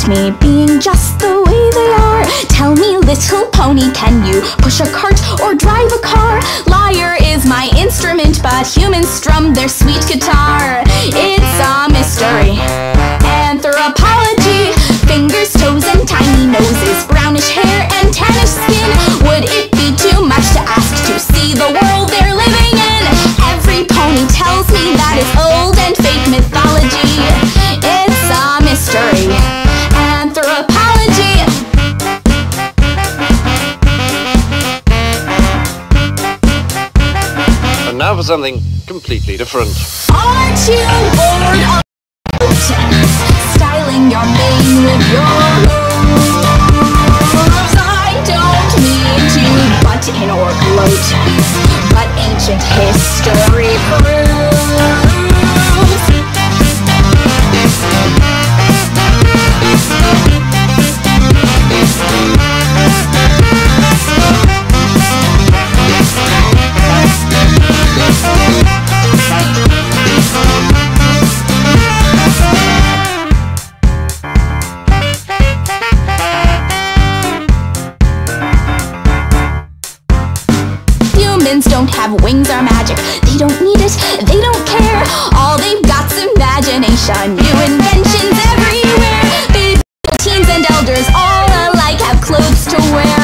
accept me being just the way they are. Tell me, little pony, can you push a cart or drive a car? Lyre is my instrument, but humans strum their sweet guitar. It's a mystery. Anthropology. Fingers, toes, and tiny noses, brownish hair and tannish skin. Would it be too much to ask to see the world they're living in? Every pony tells me that it's old and fake mythology. It's a mystery. Anthropology. And now for something completely different. Aren't you bored of styling your mane with your hooves? I don't mean to butt in or gloat, but ancient history proves. Humans don't have wings or magic. They don't need it, they don't care. All they've got's imagination. New inventions everywhere. Baby, teens and elders all alike have clothes to wear.